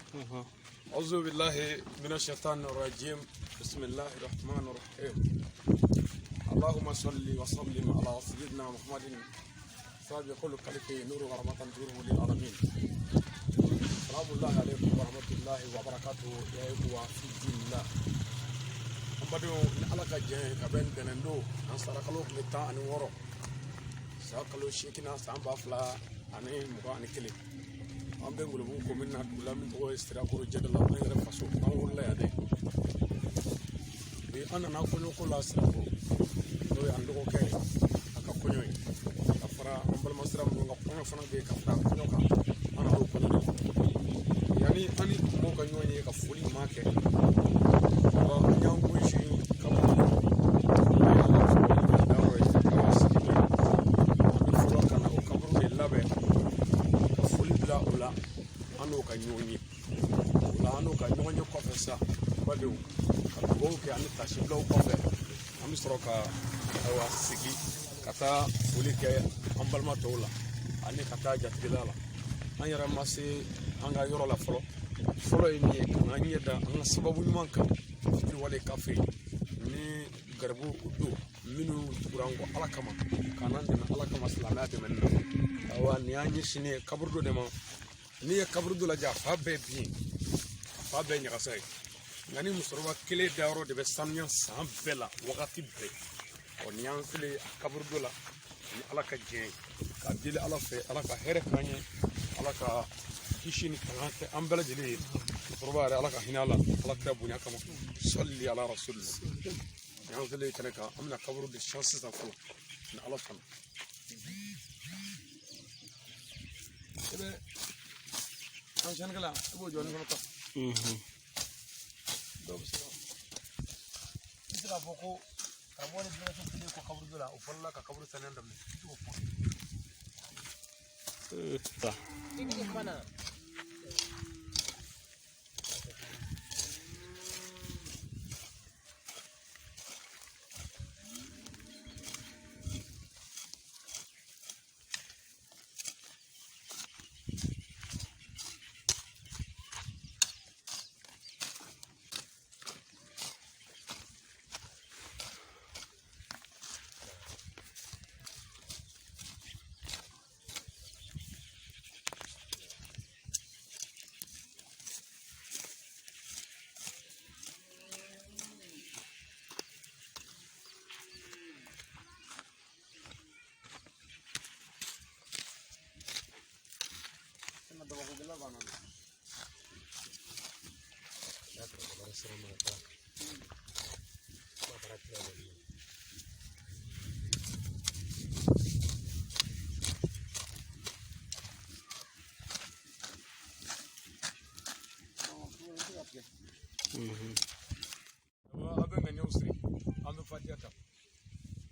أعوذ بالله من الشيطان الرجيم بسم الله الرحمن الرحيم اللهم صل وسلم على سيدنا محمد سابق كل كلفه نور ورحمة نوره للعالمين سلام الله عليكم ورحمة الله وبركاته يا إخوة في دين الله أمبدو على كجين كبن بنندو أنصاركلو متى أن ورو سأكلو شيكنا سامبا فلا أني مكان كلي am be ngulu ko min na dula min ko Sirakoro jadala ma yere faso an wala ya de be anana ko no ko la Sirakoro do ya ndo ko kay aka ko nyoy afara ambal masra mo nga ko fana be ka fa ko nyoka ana ko ko yani ani mo ka nyoy ka fuli ma ke wa nyang ko shi ka mo ola ano ka nyonyi ola ano ka nyonyi kofesa bado ka go ke ani tashi blow kofe ami soroka awa sigi kata fulike ambalma tola ani kata jatbilala an yara mase anga yoro la folo ni kan anyeda an sababu nyuman kan fi wale kafe ni garbu udu minu turango alakama kanan de alakama salamate menna awa ni anyi shine kaburdo de ma ni ya kaburdo la ja fa be bi fa be nya kasai ngani musoroba kele dawro de be samnya sam bela wakati be on yan kele kaburdo la ni alaka je ka dile ala fe alaka here kanye alaka kishini kanate ambela jili musoroba alaka hinala alaka bunya kama salli ala rasulillah yan kele kanaka amna kaburdo de chances da fala ni ala fan ebe anjan kala ebo joni kono ta do bisira isra boko kamone bina to fili ko kabru dula o falla ka kabru sanan dam to ko ta ini mana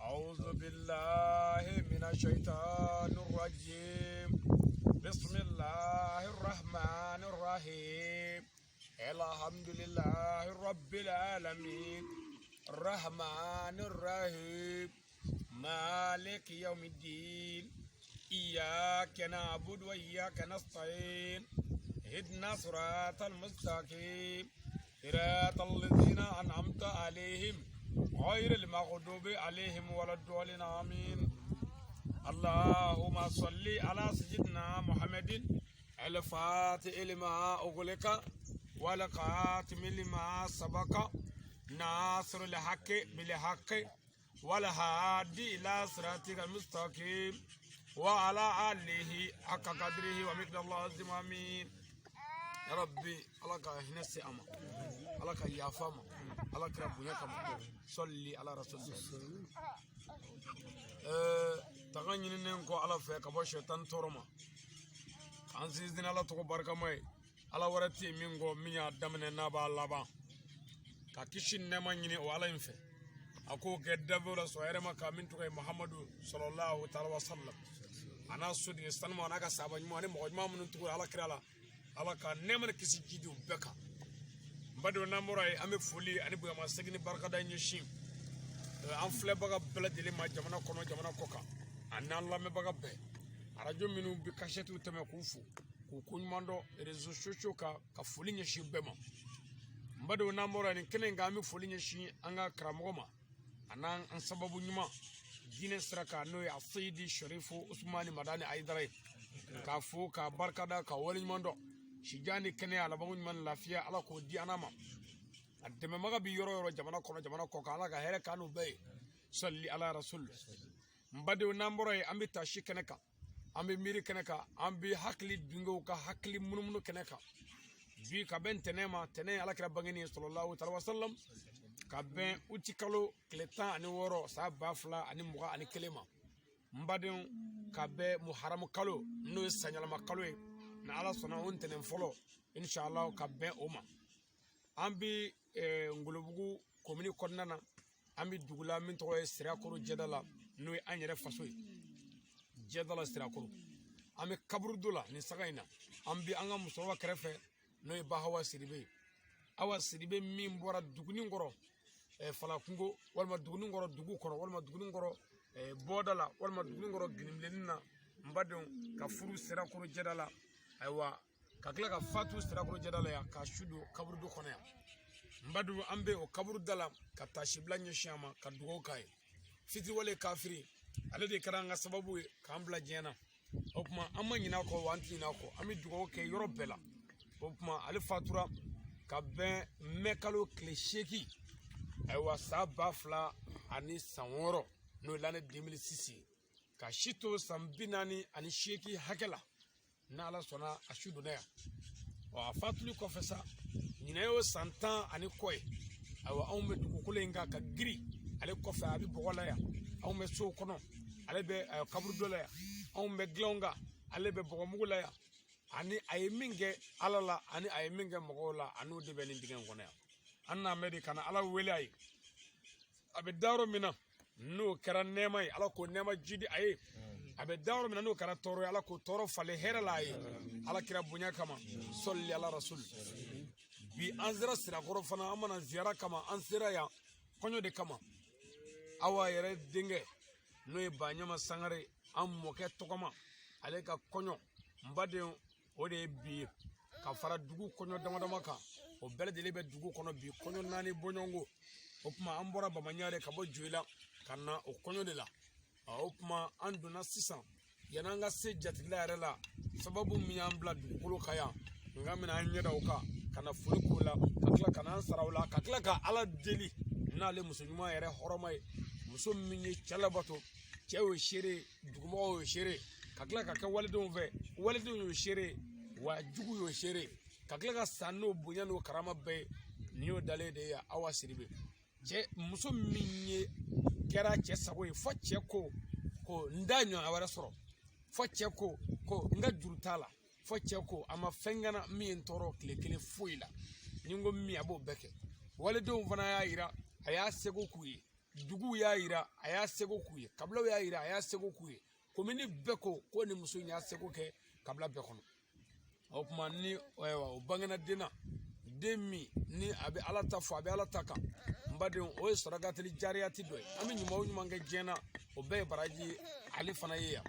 أعوذ بالله من الشيطان الرجيم بسم الله الرحمن الرحيم الحمد لله رب العالمين الرحمن الرحيم مالك يوم الدين إياك نعبد وإياك نستعين اهدنا صراط المستقيم صراط الذين أنعمت عليهم غير المغضوب عليهم ولا الضالين آمين اللهم صل على سيدنا محمد الفاتح لما أغلق والخاتم لما سبق ناصر الحق بالحق والهادي إلى صراطك المستقيم وعلى آله حق قدره ومقداره العظيم آمين يا ربي الله هنسي أما الله يافما الله كربنا كم صلي على رسول الله تغني ننكو على فيك أبو شيطان تورما أنسيزنا الله تكبر كماي على ورتي مينغو ميا دمنا نابا لابا كاكيشين نمانيني وعلى ينفع أكو كدبر سوير ما كامين توكي محمد صلى الله عليه وسلم أنا سودي استلم أنا كسبان ماني مجمع من تقول على كرالا على كنمر كيسي جدو بكا بدو ناموراي أمي فولي أني بيا ما سكني بركة داينشين أم فلا بقى بلد اللي ما جمنا كونا جمنا كوكا أنا الله مبقى به arajo minu bi kasheti uteme kufu k'u koɲuman dɔn réseaux sociaux ka foli ɲɛsin bɛɛ ma n badenw n'an bɔra nin kɛnɛ in kan an bɛ foli ɲɛsin an ka karamɔgɔ ma a n'an an sababu ɲuman diinɛ sira kan n'o ye a Seyidi Sharifu Usmani Madani Ayidara ye k'a fo k'a barikada ka waleɲuman dɔn sijan ni kɛnɛya labanko ɲuman ni lafiya Ala k'o di an ma a dɛmɛbaga bi yɔrɔ yɔrɔ jamana kɔnɔ jamana kɔ kan Ala ka hɛrɛ k'an n'u bɛɛ ye salli ala rasul n badenw n'an bɔra yen an bɛ taa si kɛnɛ kan an bɛ miiri kɛnɛ kan an bɛ hakili dungew ka hakili munumunu kɛnɛ kan bi ka bɛn ntɛnɛn ma ntɛnɛn ye alakira bangeni sallallahu alaihi wasallam ka bɛn uti kalo tile 16 san 2021 ma n badenw ka bɛn muharamu kalo n'o ye sanyalama kalo ye na Ala sɔnna o ntɛnɛn fɔlɔ inshallah ka bɛn o ma an bɛ Ngolobugu komini kɔnɔna na an bɛ dugu la min tɔgɔ ye Sirakoro Dièda la n'o ye an yɛrɛ faso ye Dièda la Sirakoro an bɛ kaburu dɔ la nin saga in na an bɛ an ka musokɔrɔba kɛrɛfɛ n'o ye Bahawa Sidibé Awa Sidibé min bɔra dugunin kɔrɔ Falakungo walima dugunin kɔrɔ dugu kɔrɔ walima dugunin kɔrɔ bɔda la walima dugunin kɔrɔ ginimileni na n badenw ka furu Sirakoro Dièda la ayiwa ka tila ka fatu Sirakoro Dièda la yan ka su don kaburu dɔ kɔnɔ yan n badenw an bɛ o kaburu da la ka taasibila ɲɛsin a ma ka dugawu k'a ye fitiriwale kafiri ale de kɛra an ka sababu ye k'an bila diɲɛ na o tuma an ma ɲinɛ a kɔ wa an tɛ ɲinɛ a kɔ an bɛ dugawu kɛ yɔrɔ bɛɛ la o tuma ale fatura ka bɛn mɛ kalo tile 8 ayiwa san 2006 n'o ye l'année 2006 ye ka si to san 48 hakɛ la n'Ala sɔnna a su donna yan a fatuli kɔfɛ sa ɲinɛ y'o san 10 kɔ ye ayiwa anw bɛ dugukolo in kan ka giri ale kɔfɛ a bɛ bɔgɔ la yan anw bɛ sow kɔnɔ ale bɛ kaburu dɔ la yan anw bɛ dilanw kan ale bɛ bɔgɔmugu la yan ani a ye min kɛ Ala la ani a ye min kɛ mɔgɔw la a n'o de bɛ nin dingɛ in kɔnɔ yan an n'a mɛn de ka na Ala wele a ye a bɛ da yɔrɔ min na n'o kɛra nɛɛma ye Ala k'o nɛɛma ji di a ye a bɛ da yɔrɔ min na n'o kɛra tɔɔrɔ ye Ala k'o tɔɔrɔ falen hɛrɛ la a ye Ala kira bonya kama sɔli ala rasul bi an sera Sirakoro fana an mana ziyara kama an sera yan kɔɲɔ de kama Awa yɛrɛ denkɛ n'o ye Baɲama Sangare an mɔkɛ tɔgɔma ale ka kɔɲɔ n badenw o de ye bi ye ka fara dugu kɔɲɔ dama dama kan o bɛɛ lajɛlen bɛ dugu kɔnɔ bi kɔɲɔ 4 bɔɲɔngo o tuma an bɔra Bamaɲare ka bɔ Joyila ka na o kɔɲɔ de la o tuma an donna sisan yan'an ka se jatigila yɛrɛ la sababu min y'an bila dugukolo kan yan nka mina an ɲɛda o kan ka na foli k'o la ka tila ka na an sara o la ka tila ka Ala deli n'ale muso ɲuman yɛrɛ hɔrɔma ye muso min ye cɛ labato cɛ y'o seere dugumɔgɔw y'o seere ka tila ka kɛ walidenw fɛ walidenw y'o seere wa jugu y'o seere ka tila ka san n'o bonya n'o karama bɛɛ ye nin y'o dalen de ye Awa Sidibé cɛ muso min ye kɛra cɛ sago ye fo cɛ ko n da ɲɔgɔn wɛrɛ sɔrɔ fo cɛ ko n ka juru t'a la fo cɛ ko a ma fɛn gana min ye n tɔɔrɔ tile kelen foyi la ni n ko min a b'o bɛɛ kɛ walidenw fana y'a yira a y'a seko k'u ye duguw y'a yira a y'a seko k'u ye kabilaw y'a yira a y'a seko k'u ye komini bɛɛ ko ni muso in y'a seko kɛ kabila bɛɛ kɔnɔ o tuma ni o bangena den na den min ni a bɛ Ala ta fɔ a bɛ Ala ta kan n badenw o ye sɔrɔgateli jariyati dɔ ye an bɛ ɲuman o ɲuman kɛ diɲɛ na o bɛɛ ye baraji ye ale fana ye yan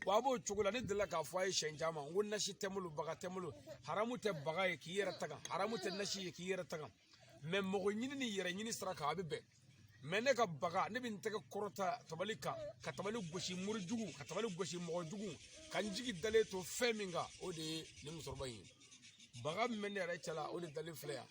wa a b'o cogo la ne delila k'a fɔ a ye siɲɛ caman n ko nasi tɛ n bolo baga tɛ n bolo haramu tɛ baga ye k'i yɛrɛ tagan haramu tɛ nasi ye k'i yɛrɛ tagan mɛ mɔgɔ ɲini ni yɛrɛ ɲini sira kan a bɛ bɛn mɛ ne ka baga ne bɛ n tɛgɛ kɔrɔta tabali kan ka tabali gosi morijugu ka tabali gosi mɔgɔjugu ka n jigi dalen to fɛn min kan o de ye nin musokɔrɔba in ye baga min bɛ ne yɛrɛ cɛla o de dalen filɛ yan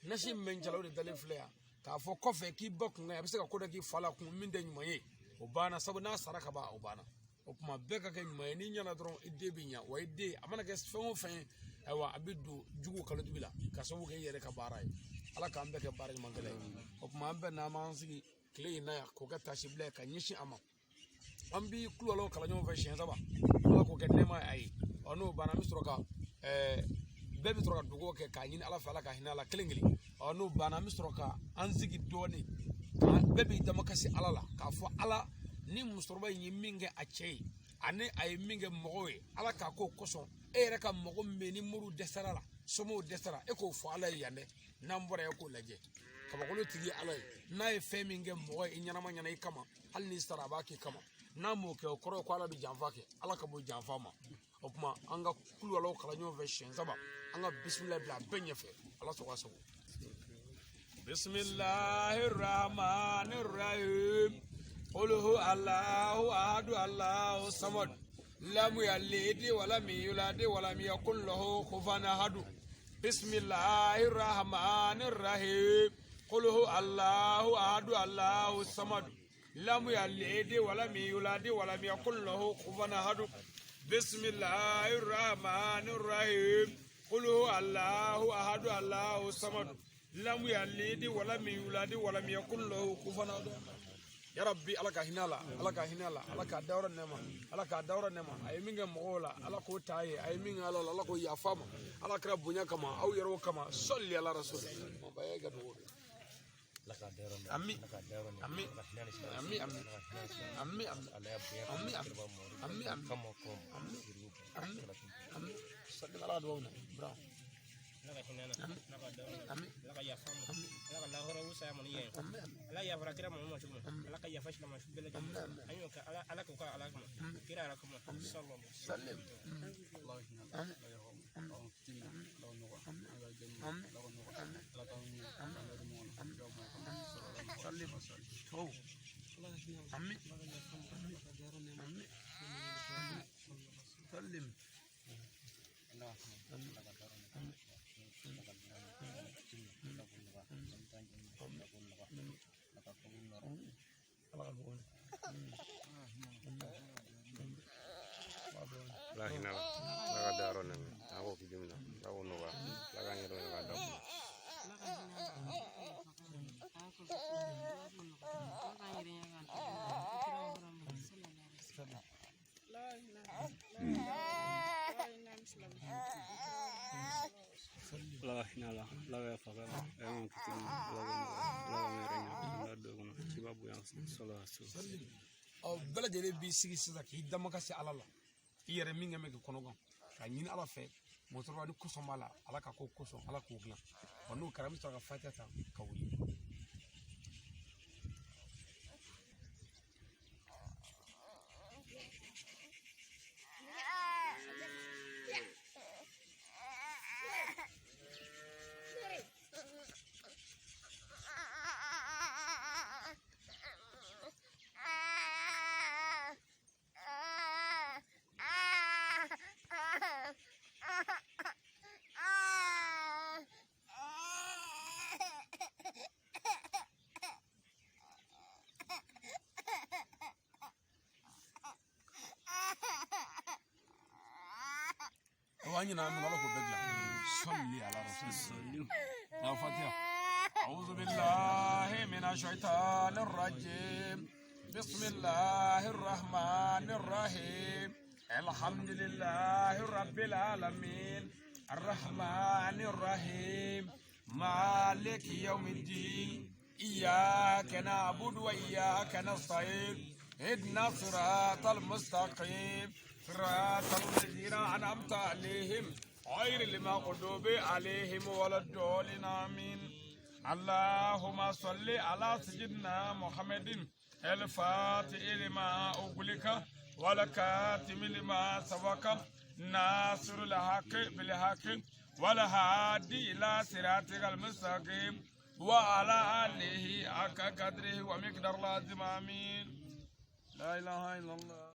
nasi min bɛ n cɛla o de dalen filɛ yan k'a fɔ kɔfɛ k'i ba kun a bɛ se ka ko dɔ k'i fa la kun min tɛ ɲuman ye o banna sabu n'a sara ka ban o banna o tuma bɛɛ ka kɛ ɲuman ye n'i ɲɛna dɔrɔn i den bɛ ɲa wa i den a mana kɛ fɛn o fɛn ye ayiwa a bɛ don jugu kalotibi la ka sababu kɛ i yɛrɛ ka baara ye Ala k'an bɛɛ kɛ baara ɲuman kɛla ye o tuma an bɛɛ n'an b'an sigi tile in na yan k'o kɛ taasibila ye ka ɲɛsin a ma an b'i kulolaw kala ɲɔgɔn fɛ siɲɛ 3 Ala k'o kɛ nɛɛma ye a ye n'o banna an bɛ sɔrɔ ka bɛɛ bɛ sɔrɔ ka dugawu kɛ k'a ɲini Ala fɛ Ala ka hinɛ a la kelen kelen n'o banna an bɛ sɔrɔ ka an sigi dɔɔnin bɛɛ b'i dama kasi Ala la k'a fɔ Ala ni musokɔrɔba in ye min kɛ a cɛ ye ani a ye min kɛ mɔgɔw ye Ala k'a k'o kosɔn e yɛrɛ ka mɔgɔ min bɛ ni muru dɛsɛra la somɔgɔw dɛsɛra e k'o fɔ Ala ye yan dɛ n'an bɔra ye k'o lajɛ kabakolo tigi ye Ala ye n'a ye fɛn min kɛ mɔgɔ ye i ɲɛnama ɲɛna i kama hali n'i sara a b'a k'i kama n'a m'o kɛ o kɔrɔ ye ko Ala bɛ janfa kɛ Ala ka b'o janfa ma kuma anga kulu wala kala nyo ve shen saba anga bismillah bla benye fe Allah so kwaso bismillahir rahmanir rahim qul hu Allahu ahad Allahu samad lam yalid wa lam yulad wa lam yakul lahu kufuwan ahad bismillahir rahmanir rahim qul hu Allahu ahad Allahu samad lam yalid wa lam yulad wa lam yakul lahu kufuwan ahad bismillahir rahmanir rahim qul hu Allahu ahad Allahu samad lam yalid wa lam yulad wa lam yakul lahu kufuwan ahad ya rabbi alaka hinala alaka dawra nema ay minga mogola alako taye ay minga alako yafama alaka bunya kama au yaro kama salli ala rasul bayaga do ammi salli ala dawna bra la hina la daro na ako kijumna ako noga la ga ngero na daw la hina la ga faga en kitin la merenya la dogono kibabu yang solo asu o bela jere bi sigi sisa ki dama kasi alala yere minga me ko nogon ka nyini ala fe motorwa ni kuso mala ala ka ko kuso ala ko gna onu karam to ka fatata ka wuli وأنا نعمل لكم بدلة صلي على رسول الله يا فاتحة أعوذ بالله من الشيطان الرجيم بسم الله الرحمن الرحيم الحمد لله رب العالمين الرحمن الرحيم مالك يوم الدين إياك نعبد وإياك نستعين اهدنا الصراط المستقيم صراط الذين أنعمت عليهم غير المغضوب عليهم ولا الضالين آمين اللهم صل على سيدنا محمد الفاتح لما أغلق والكاتم لما سبق ناصر الحق بالحق والهادي إلى صراطك المستقيم وعلى آله حق قدره ومقدار لازم آمين لا إله إلا الله.